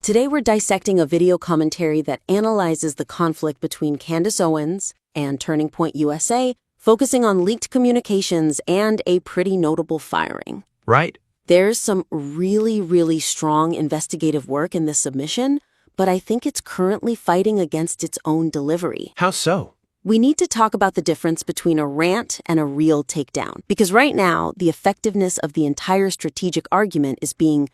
Today we're dissecting a video commentary that analyzes the conflict between Candace Owens and Turning Point USA, focusing on leaked communications and a pretty notable firing. Right. There's some really strong investigative work in this submission, but I think it's currently fighting against its own delivery. How so? We need to talk about the difference between a rant and a real takedown, because right now, the effectiveness of the entire strategic argument is being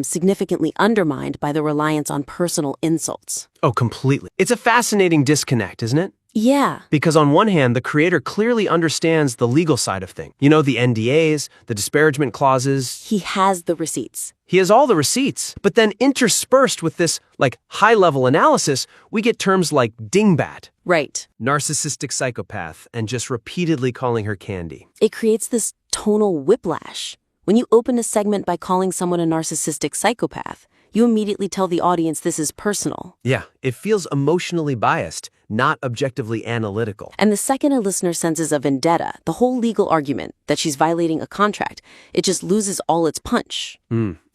significantly undermined by the reliance on personal insults. Oh, completely. It's a fascinating disconnect, isn't it? Yeah. Because on one hand, the creator clearly understands the legal side of things. You know, the NDAs, the disparagement clauses. He has the receipts. He has all the receipts. But then interspersed with this, high-level analysis, we get terms like dingbat. Right. Narcissistic psychopath, and just repeatedly calling her Candy. It creates this tonal whiplash. When you open a segment by calling someone a narcissistic psychopath, you immediately tell the audience this is personal. Yeah, it feels emotionally biased, not objectively analytical. And the second a listener senses a vendetta, the whole legal argument that she's violating a contract, it just loses all its punch.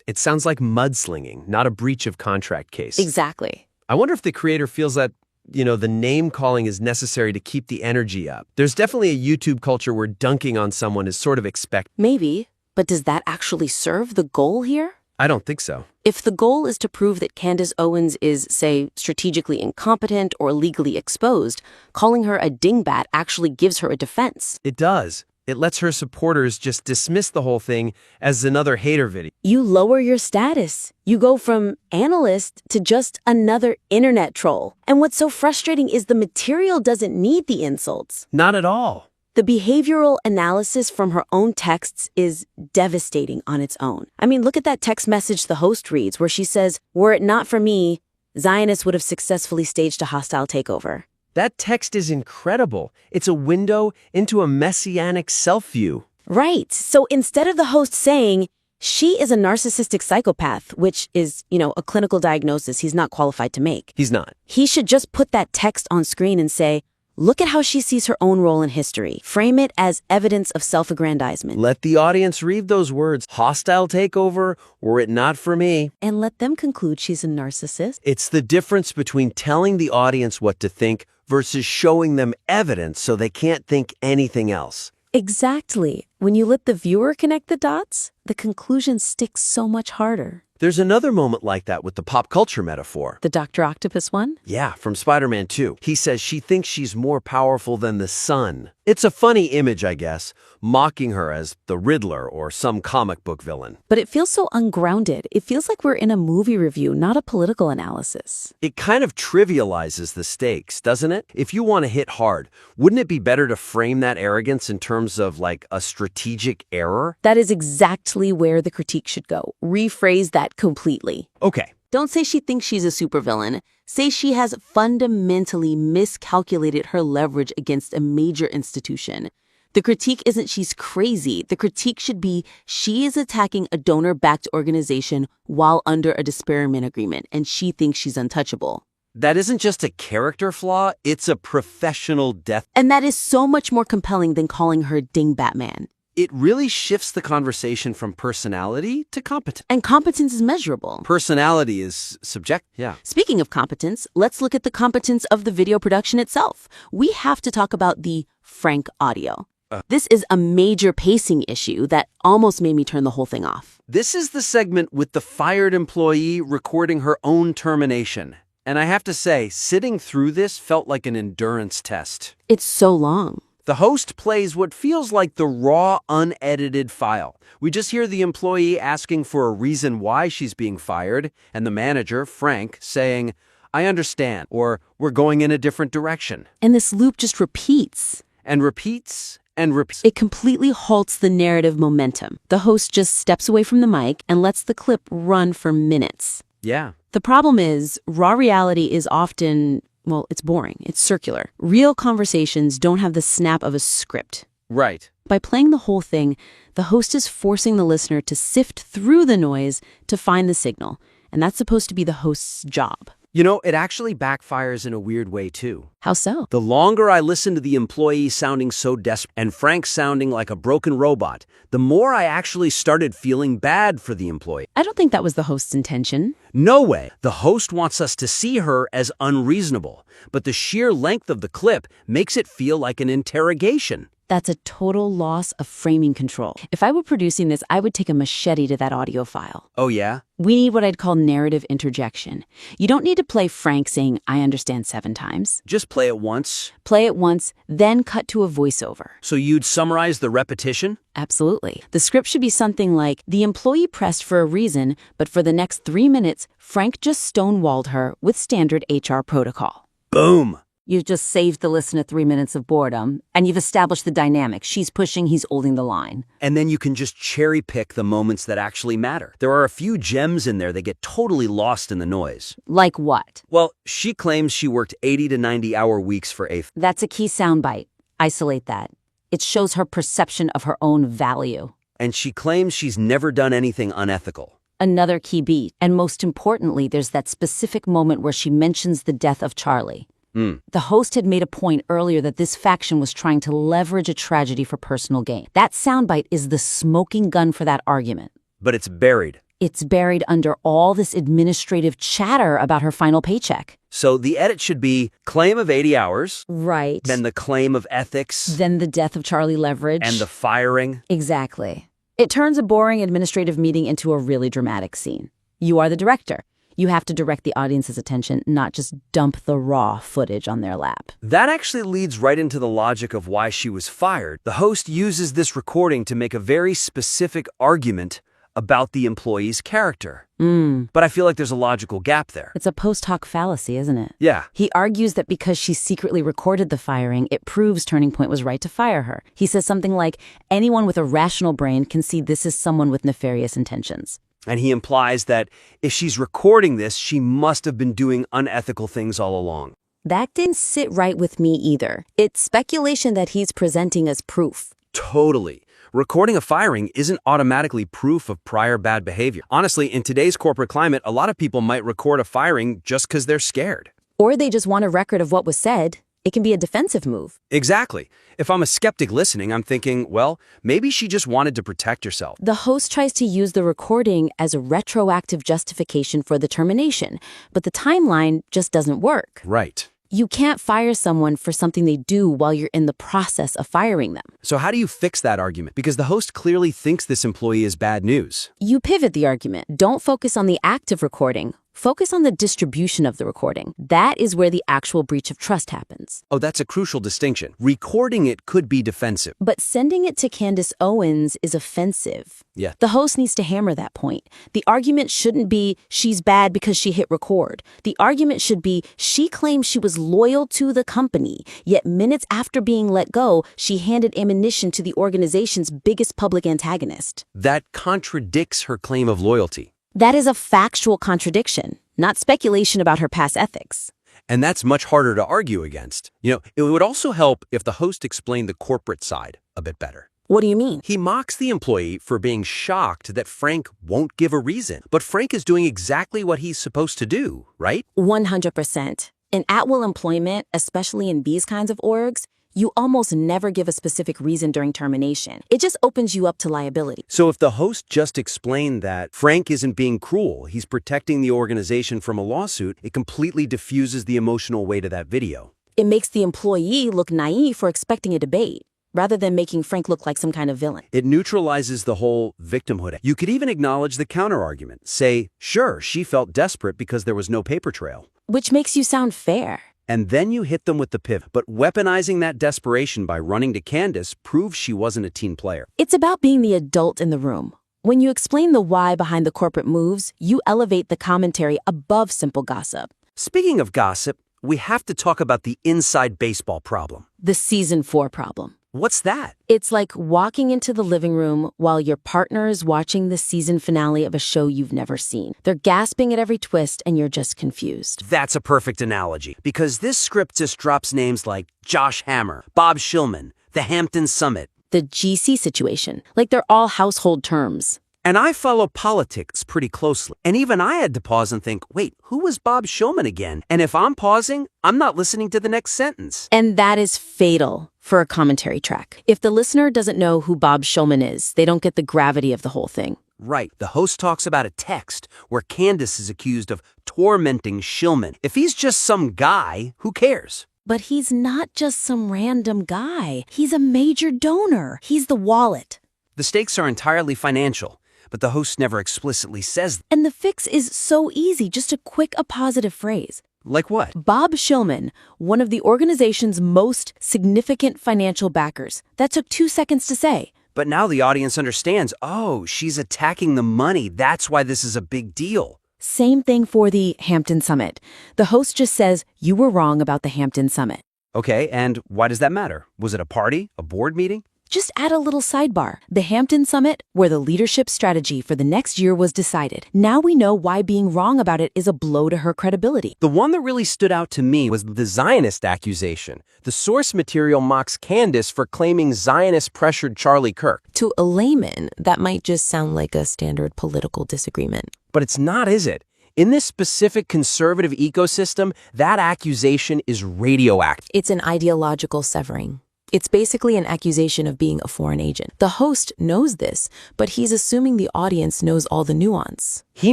It sounds like mudslinging, not a breach of contract case. Exactly. I wonder if the creator feels that, the name calling is necessary to keep the energy up. There's definitely a YouTube culture where dunking on someone is sort of expected. Maybe, but does that actually serve the goal here? I don't think so. If the goal is to prove that Candace Owens is, say, strategically incompetent or legally exposed, calling her a dingbat actually gives her a defense. It does. It lets her supporters just dismiss the whole thing as another hater video. You lower your status. You go from analyst to just another internet troll. And what's so frustrating is the material doesn't need the insults. Not at all. The behavioral analysis from her own texts is devastating on its own. I mean, look at that text message the host reads where she says, "Were it not for me, Zionists would have successfully staged a hostile takeover." That text is incredible. It's a window into a messianic self-view. Right. So instead of the host saying, she is a narcissistic psychopath, which is, a clinical diagnosis he's not qualified to make. He's not. He should just put that text on screen and say, look at how she sees her own role in history. Frame it as evidence of self-aggrandizement. Let the audience read those words. Hostile takeover, were it not for me. And let them conclude she's a narcissist. It's the difference between telling the audience what to think versus showing them evidence so they can't think anything else. Exactly. When you let the viewer connect the dots, the conclusion sticks so much harder. There's another moment like that with the pop culture metaphor. The Dr. Octopus one? Yeah, from Spider-Man 2. He says she thinks she's more powerful than the sun. It's a funny image, I guess, mocking her as the Riddler or some comic book villain. But it feels so ungrounded. It feels like we're in a movie review, not a political analysis. It kind of trivializes the stakes, doesn't it? If you want to hit hard, wouldn't it be better to frame that arrogance in terms of a strategic error? That is exactly where the critique should go. Rephrase that completely. Okay. Don't say she thinks she's a supervillain. Say she has fundamentally miscalculated her leverage against a major institution. The critique isn't she's crazy. The critique should be she is attacking a donor-backed organization while under a disparagement agreement, and she thinks she's untouchable. That isn't just a character flaw, it's a professional death. And that is so much more compelling than calling her Dingbatman. It really shifts the conversation from personality to competence. And competence is measurable. Personality is subjective, yeah. Speaking of competence, let's look at the competence of the video production itself. We have to talk about the Frank audio. This is a major pacing issue that almost made me turn the whole thing off. This is the segment with the fired employee recording her own termination. And I have to say, sitting through this felt like an endurance test. It's so long. The host plays what feels like the raw, unedited file. We just hear the employee asking for a reason why she's being fired, and the manager, Frank, saying, "I understand," or "We're going in a different direction." And this loop just repeats. And repeats and repeats. It completely halts the narrative momentum. The host just steps away from the mic and lets the clip run for minutes. Yeah. The problem is, raw reality is often, it's boring. It's circular. Real conversations don't have the snap of a script. Right. By playing the whole thing, the host is forcing the listener to sift through the noise to find the signal. And that's supposed to be the host's job. You know, it actually backfires in a weird way, too. How so? The longer I listen to the employee sounding so desperate and Frank sounding like a broken robot, the more I actually started feeling bad for the employee. I don't think that was the host's intention. No way. The host wants us to see her as unreasonable, but the sheer length of the clip makes it feel like an interrogation. That's a total loss of framing control. If I were producing this, I would take a machete to that audio file. Oh, yeah? We need what I'd call narrative interjection. You don't need to play Frank saying, "I understand" 7 times. Just play it once. Play it once, then cut to a voiceover. So you'd summarize the repetition? Absolutely. The script should be something like, "The employee pressed for a reason, but for the next 3 minutes, Frank just stonewalled her with standard HR protocol." Boom! You've just saved the listener 3 minutes of boredom, and you've established the dynamic. She's pushing, he's holding the line. And then you can just cherry pick the moments that actually matter. There are a few gems in there that get totally lost in the noise. Like what? Well, she claims she worked 80 to 90-hour weeks for a... That's a key soundbite. Isolate that. It shows her perception of her own value. And she claims she's never done anything unethical. Another key beat. And most importantly, there's that specific moment where she mentions the death of Charlie. The host had made a point earlier that this faction was trying to leverage a tragedy for personal gain. That soundbite is the smoking gun for that argument. But it's buried. It's buried under all this administrative chatter about her final paycheck. So the edit should be claim of 80 hours. Right. Then the claim of ethics. Then the death of Charlie Leverage. And the firing. Exactly. It turns a boring administrative meeting into a really dramatic scene. You are the director. You have to direct the audience's attention, not just dump the raw footage on their lap. That actually leads right into the logic of why she was fired. The host uses this recording to make a very specific argument about the employee's character. But I feel like there's a logical gap there. It's a post hoc fallacy, isn't it? Yeah. He argues that because she secretly recorded the firing, it proves Turning Point was right to fire her. He says something like, anyone with a rational brain can see this is someone with nefarious intentions. And he implies that if she's recording this, she must have been doing unethical things all along. That didn't sit right with me either. It's speculation that he's presenting as proof. Totally. Recording a firing isn't automatically proof of prior bad behavior. Honestly, in today's corporate climate, a lot of people might record a firing just because they're scared. Or they just want a record of what was said. It can be a defensive move. Exactly. If I'm a skeptic listening, I'm thinking, well, maybe she just wanted to protect herself. The host tries to use the recording as a retroactive justification for the termination, but the timeline just doesn't work. Right. You can't fire someone for something they do while you're in the process of firing them. So how do you fix that argument? Because the host clearly thinks this employee is bad news. You pivot the argument. Don't focus on the act of recording. Focus on the distribution of the recording. That is where the actual breach of trust happens. Oh, that's a crucial distinction. Recording it could be defensive. But sending it to Candace Owens is offensive. Yeah. The host needs to hammer that point. The argument shouldn't be, she's bad because she hit record. The argument should be, she claims she was loyal to the company, yet minutes after being let go, she handed ammunition to the organization's biggest public antagonist. That contradicts her claim of loyalty. That is a factual contradiction, not speculation about her past ethics. And that's much harder to argue against. You know, it would also help if the host explained the corporate side a bit better. What do you mean? He mocks the employee for being shocked that Frank won't give a reason. But Frank is doing exactly what he's supposed to do, right? 100%. In at-will employment, especially in these kinds of orgs, you almost never give a specific reason during termination. It just opens you up to liability. So if the host just explained that Frank isn't being cruel, he's protecting the organization from a lawsuit, it completely diffuses the emotional weight of that video. It makes the employee look naive for expecting a debate, rather than making Frank look like some kind of villain. It neutralizes the whole victimhood. You could even acknowledge the counterargument. Say, sure, she felt desperate because there was no paper trail. Which makes you sound fair. And then you hit them with the pivot. But weaponizing that desperation by running to Candace proves she wasn't a team player. It's about being the adult in the room. When you explain the why behind the corporate moves, you elevate the commentary above simple gossip. Speaking of gossip, we have to talk about the inside baseball problem. The season 4 problem. What's that? It's like walking into the living room while your partner is watching the season finale of a show you've never seen. They're gasping at every twist and you're just confused. That's a perfect analogy, because this script just drops names like Josh Hammer, Bob Shillman, the Hampton Summit. The GC situation, like they're all household terms. And I follow politics pretty closely. And even I had to pause and think, wait, who was Bob Shulman again? And if I'm pausing, I'm not listening to the next sentence. And that is fatal for a commentary track. If the listener doesn't know who Bob Shulman is, they don't get the gravity of the whole thing. Right. The host talks about a text where Candace is accused of tormenting Shulman. If he's just some guy, who cares? But he's not just some random guy. He's a major donor. He's the wallet. The stakes are entirely financial, but the host never explicitly says. And the fix is so easy, just a quick positive phrase. Like what? Bob Shulman, one of the organization's most significant financial backers. That took 2 seconds to say. But now the audience understands, oh, she's attacking the money. That's why this is a big deal. Same thing for the Hampton Summit. The host just says, you were wrong about the Hampton Summit. Okay, and why does that matter? Was it a party? A board meeting? Just add a little sidebar. The Hampton Summit, where the leadership strategy for the next year was decided. Now we know why being wrong about it is a blow to her credibility. The one that really stood out to me was the Zionist accusation. The source material mocks Candace for claiming Zionist pressured Charlie Kirk. To a layman, that might just sound like a standard political disagreement. But it's not, is it? In this specific conservative ecosystem, that accusation is radioactive. It's an ideological severing. It's basically an accusation of being a foreign agent. The host knows this, but he's assuming the audience knows all the nuance. He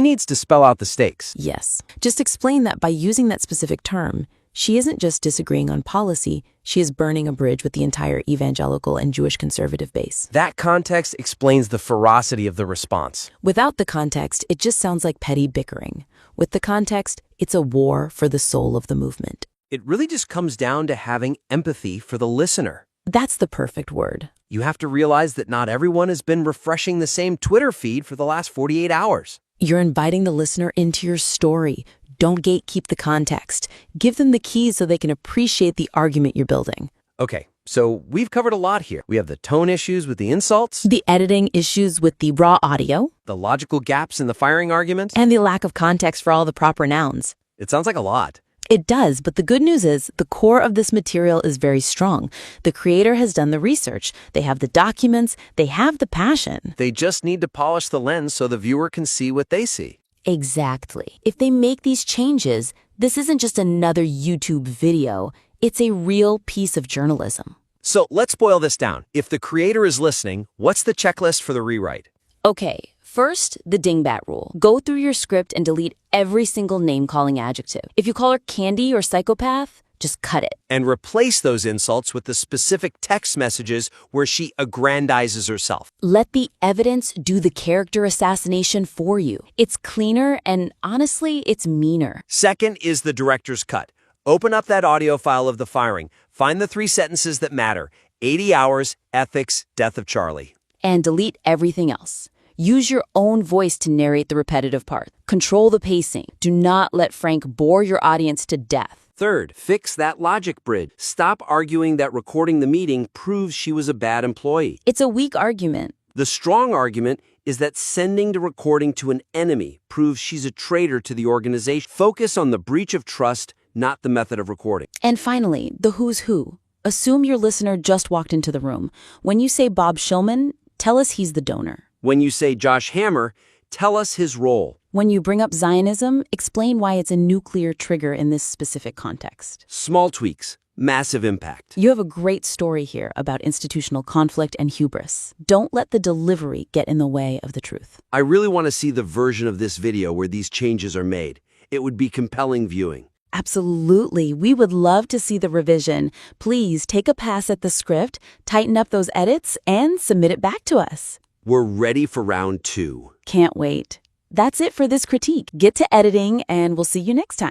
needs to spell out the stakes. Yes. Just explain that by using that specific term, she isn't just disagreeing on policy, she is burning a bridge with the entire evangelical and Jewish conservative base. That context explains the ferocity of the response. Without the context, it just sounds like petty bickering. With the context, it's a war for the soul of the movement. It really just comes down to having empathy for the listener. That's the perfect word. You have to realize that not everyone has been refreshing the same Twitter feed for the last 48 hours. You're inviting the listener into your story. Don't gatekeep the context. Give them the keys so they can appreciate the argument you're building. Okay, so we've covered a lot here. We have the tone issues with the insults, The editing issues with the raw audio, the logical gaps in the firing arguments. and the lack of context for all the proper nouns. It sounds like a lot. It does, but the good news is the core of this material is very strong. The creator has done the research. They have the documents. They have the passion. They just need to polish the lens so the viewer can see what they see. Exactly. If they make these changes, this isn't just another YouTube video. It's a real piece of journalism. So let's boil this down. If the creator is listening, what's the checklist for the rewrite? Okay, first, the dingbat rule. Go through your script and delete every single name-calling adjective. If you call her Candy or psychopath, just cut it. And replace those insults with the specific text messages where she aggrandizes herself. Let the evidence do the character assassination for you. It's cleaner and, honestly, it's meaner. Second is the director's cut. Open up that audio file of the firing. Find the 3 sentences that matter. 80 hours, ethics, death of Charlie. And delete everything else. Use your own voice to narrate the repetitive part. Control the pacing. Do not let Frank bore your audience to death. Third, fix that logic bridge. Stop arguing that recording the meeting proves she was a bad employee. It's a weak argument. The strong argument is that sending the recording to an enemy proves she's a traitor to the organization. Focus on the breach of trust, not the method of recording. And finally, the who's who. Assume your listener just walked into the room. When you say Bob Shulman, tell us he's the donor. When you say Josh Hammer, tell us his role. When you bring up Zionism, explain why it's a nuclear trigger in this specific context. Small tweaks, massive impact. You have a great story here about institutional conflict and hubris. Don't let the delivery get in the way of the truth. I really want to see the version of this video where these changes are made. It would be compelling viewing. Absolutely. We would love to see the revision. Please take a pass at the script, tighten up those edits, and submit it back to us. We're ready for round 2. Can't wait. That's it for this critique. Get to editing, and we'll see you next time.